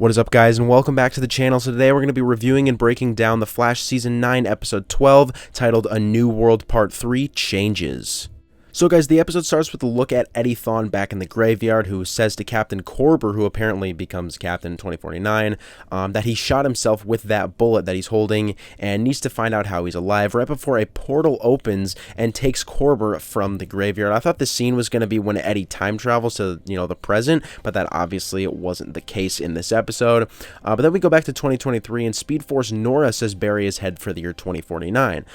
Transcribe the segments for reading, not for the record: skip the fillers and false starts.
What is up, guys, and welcome back to the channel. So today we're going to be reviewing and breaking down The Flash Season 9, Episode 12, titled A New World Part 3, Changes. So guys, the episode starts with a look at Eddie Thawne back in the graveyard, who says to Captain Korber, who apparently becomes Captain in 2049, that he shot himself with that bullet that he's holding and needs to find out how he's alive right before a portal opens and takes Korber from the graveyard. I thought the scene was going to be when Eddie time travels to, the present, but that obviously wasn't the case in this episode. But then we go back to 2023, and Speed Force Nora says Barry is head for the year 2049.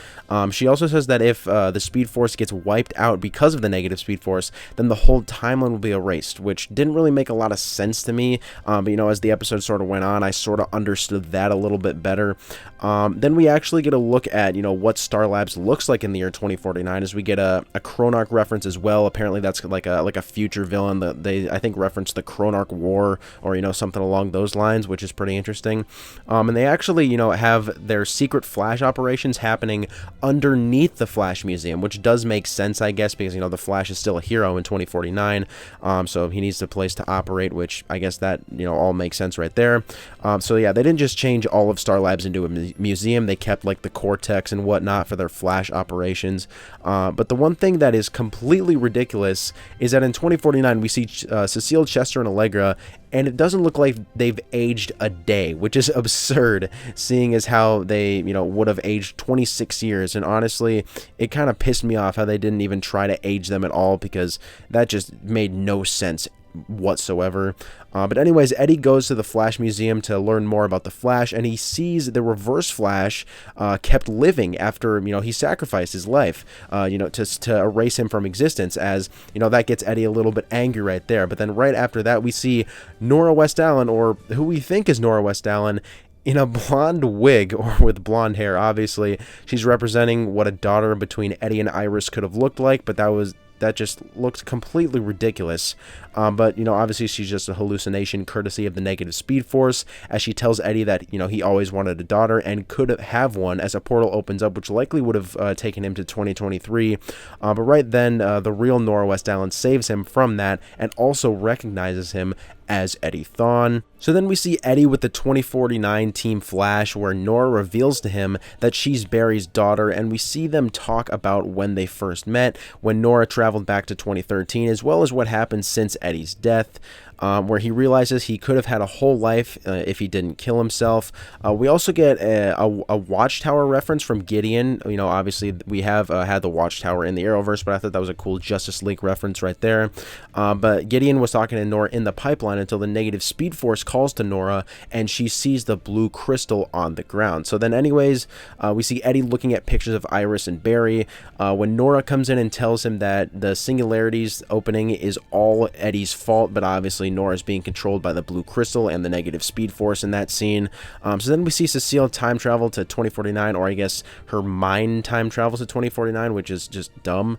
She also says that if the Speed Force gets wiped out because of the negative Speed Force, then the whole timeline will be erased, which didn't really make a lot of sense to me. But as the episode sort of went on, I sort of understood that a little bit better. Then we actually get a look at, what Star Labs looks like in the year 2049, as we get a Chronarch reference as well. Apparently that's like a future villain that they, I think, referenced the Chronarch War, or, something along those lines, which is pretty interesting. And they actually, have their secret Flash operations happening underneath the Flash Museum, which does make sense, I guess, because, the Flash is still a hero in 2049, so he needs a place to operate, which I guess that, all makes sense right there. So yeah, they didn't just change all of Star Labs into a museum. They kept, like, the Cortex and whatnot for their Flash operations. But the one thing that is completely ridiculous is that in 2049, we see Cecile, Chester, and Allegra, and it doesn't look like they've aged a day, which is absurd, seeing as how they, would have aged 26 years. And honestly, it kind of pissed me off how they didn't even try to age them at all, because that just made no sense whatsoever. But anyways, Eddie goes to the Flash Museum to learn more about the Flash, and he sees the Reverse Flash kept living after, he sacrificed his life, to erase him from existence, as, that gets Eddie a little bit angry right there. But then right after that, we see Nora West Allen, or who we think is Nora West Allen, in a blonde wig, or with blonde hair. Obviously, she's representing what a daughter between Eddie and Iris could have looked like, but that just looked completely ridiculous. But, obviously she's just a hallucination courtesy of the negative Speed Force, as she tells Eddie that, he always wanted a daughter and could have one as a portal opens up, which likely would have taken him to 2023. But right then, the real Nora West Allen saves him from that and also recognizes him as Eddie Thawne. So then we see Eddie with the 2049 Team Flash, where Nora reveals to him that she's Barry's daughter, and we see them talk about when they first met, when Nora traveled back to 2013, as well as what happened since Eddie's death, where he realizes he could have had a whole life if he didn't kill himself. We also get a Watchtower reference from Gideon. Obviously we have had the Watchtower in the Arrowverse, but I thought that was a cool Justice League reference right there. But Gideon was talking to Nora in the pipeline until the negative Speed Force calls to Nora, and she sees the blue crystal on the ground. So then anyways, we see Eddie looking at pictures of Iris and Barry, when Nora comes in and tells him that the Singularities opening is all Eddie's fault, but obviously Nora is being controlled by the blue crystal and the negative Speed Force in that scene. So then we see Cecile time travel to 2049, or I guess her mind time travels to 2049, which is just dumb.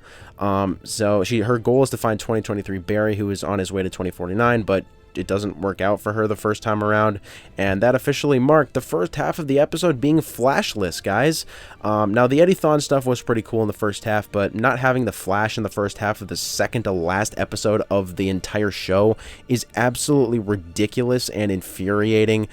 So her goal is to find 2023 Barry, who is on his way to 2049, but it doesn't work out for her the first time around, and that officially marked the first half of the episode being flashless, guys. Now, the Eddie Thawne stuff was pretty cool in the first half, but not having the Flash in the first half of the second to last episode of the entire show is absolutely ridiculous and infuriating.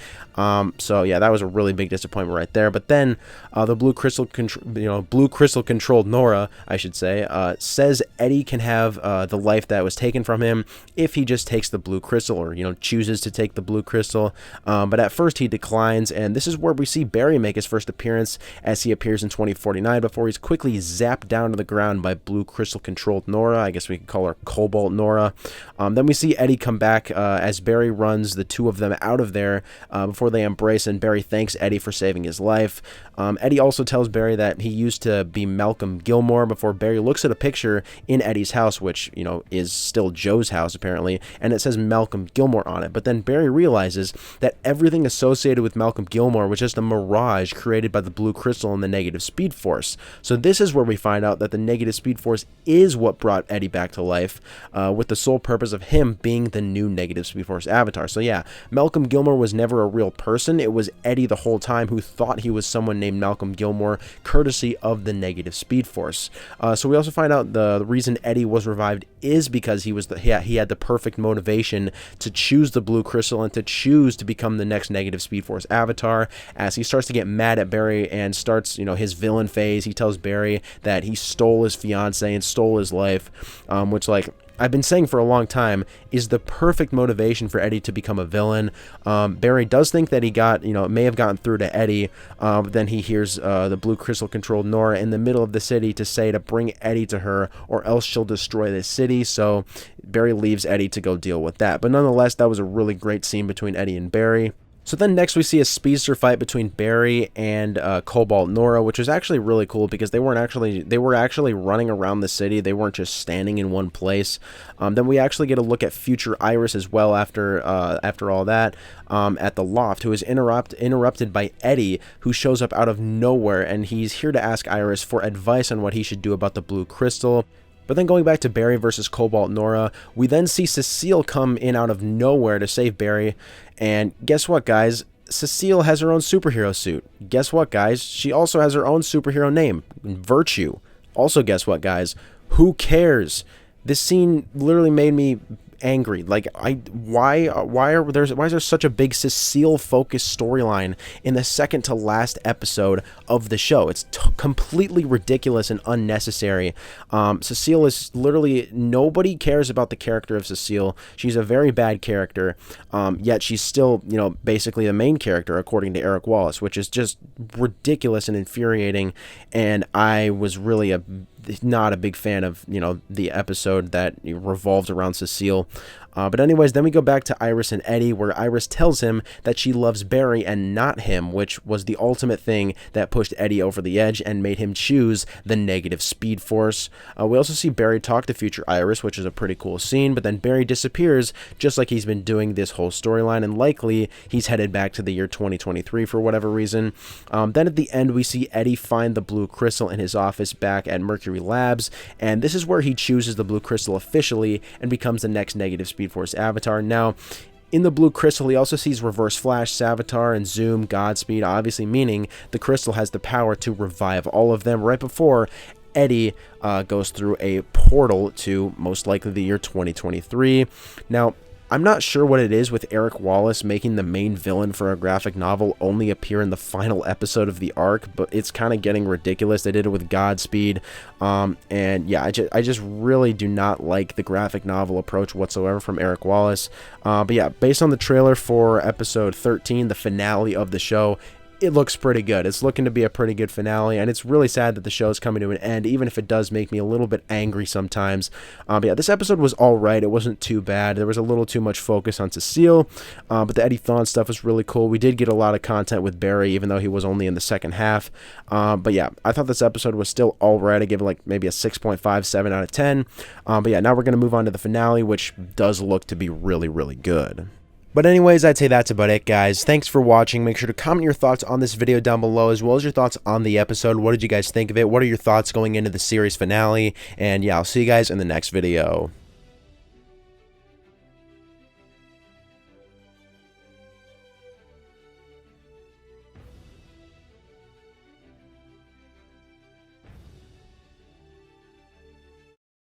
So yeah, that was a really big disappointment right there. But then the blue crystal controlled Nora, I should say, says Eddie can have the life that was taken from him if he just takes the blue crystal, or chooses to take the blue crystal. But at first he declines, and this is where we see Barry make his first appearance, as he appears in 2049 before he's quickly zapped down to the ground by blue crystal controlled Nora. I guess we could call her COBALT Nora. Then we see Eddie come back as Barry runs the two of them out of there before they embrace, and Barry thanks Eddie for saving his life. Eddie also tells Barry that he used to be Malcolm Gilmore, before Barry looks at a picture in Eddie's house, which is still Joe's house apparently, and it says Malcolm Gilmore on it. But then Barry realizes that everything associated with Malcolm Gilmore was just a mirage created by the blue crystal and the negative Speed Force. So this is where we find out that the negative Speed Force is what brought Eddie back to life, with the sole purpose of him being the new negative Speed Force avatar. So yeah, Malcolm Gilmore was never a real person. It was Eddie the whole time, who thought he was someone named Malcolm Gilmore, courtesy of the negative Speed Force. So we also find out the reason Eddie was revived is because he had the perfect motivation to choose the blue crystal and to choose to become the next negative Speed Force avatar, as he starts to get mad at Barry and starts, his villain phase. He tells Barry that he stole his fiance and stole his life, which, like, I've been saying for a long time, is the perfect motivation for Eddie to become a villain. Barry does think that he may have gotten through to Eddie, but then he hears the blue crystal controlled Nora in the middle of the city to bring Eddie to her, or else she'll destroy the city. So Barry leaves Eddie to go deal with that. But nonetheless, that was a really great scene between Eddie and Barry. So then next we see a speedster fight between Barry and COBALT Nora, which was actually really cool because they were actually running around the city. They weren't just standing in one place. Then we actually get a look at future Iris as well after all that at the loft, who is interrupted by Eddie, who shows up out of nowhere, and he's here to ask Iris for advice on what he should do about the blue crystal. But then going back to Barry versus COBALT Nora, we then see Cecile come in out of nowhere to save Barry. And guess what, guys? Cecile has her own superhero suit. Guess what, guys? She also has her own superhero name, Virtue. Also, guess what, guys? Who cares? This scene literally made me angry. Like, why is there such a big Cecile focused storyline in the second to last episode of the show? It's completely ridiculous and unnecessary. Cecile is literally, nobody cares about the character of Cecile. She's a very bad character, yet she's still, basically the main character according to Eric Wallace, which is just ridiculous and infuriating. And I was really not a big fan of, the episode that revolved around Cecile. But anyways, then we go back to Iris and Eddie, where Iris tells him that she loves Barry and not him, which was the ultimate thing that pushed Eddie over the edge and made him choose the negative Speed Force. We also see Barry talk to future Iris, which is a pretty cool scene, but then Barry disappears, just like he's been doing this whole storyline, and likely he's headed back to the year 2023 for whatever reason. Then at the end, we see Eddie find the blue crystal in his office back at Mercury Labs, and this is where he chooses the blue crystal officially and becomes the next negative Speed Force avatar. Now, in the blue crystal, he also sees Reverse Flash, Savitar, and Zoom, Godspeed, obviously meaning the crystal has the power to revive all of them right before Eddie goes through a portal to most likely the year 2023. Now, I'm not sure what it is with Eric Wallace making the main villain for a graphic novel only appear in the final episode of the arc, but it's kind of getting ridiculous. They did it with Godspeed, and yeah, I just really do not like the graphic novel approach whatsoever from Eric Wallace. But yeah, based on the trailer for episode 13, the finale of the show, it looks pretty good. It's looking to be a pretty good finale, and it's really sad that the show is coming to an end, even if it does make me a little bit angry sometimes. But yeah, this episode was alright. It wasn't too bad. There was a little too much focus on Cecile, but the Eddie Thawne stuff was really cool. We did get a lot of content with Barry, even though he was only in the second half. But yeah, I thought this episode was still alright. I give it like maybe a 6.57 out of 10. But yeah, now we're going to move on to the finale, which does look to be really, really good. But anyways, I'd say that's about it, guys. Thanks for watching. Make sure to comment your thoughts on this video down below, as well as your thoughts on the episode. What did you guys think of it? What are your thoughts going into the series finale? And yeah, I'll see you guys in the next video.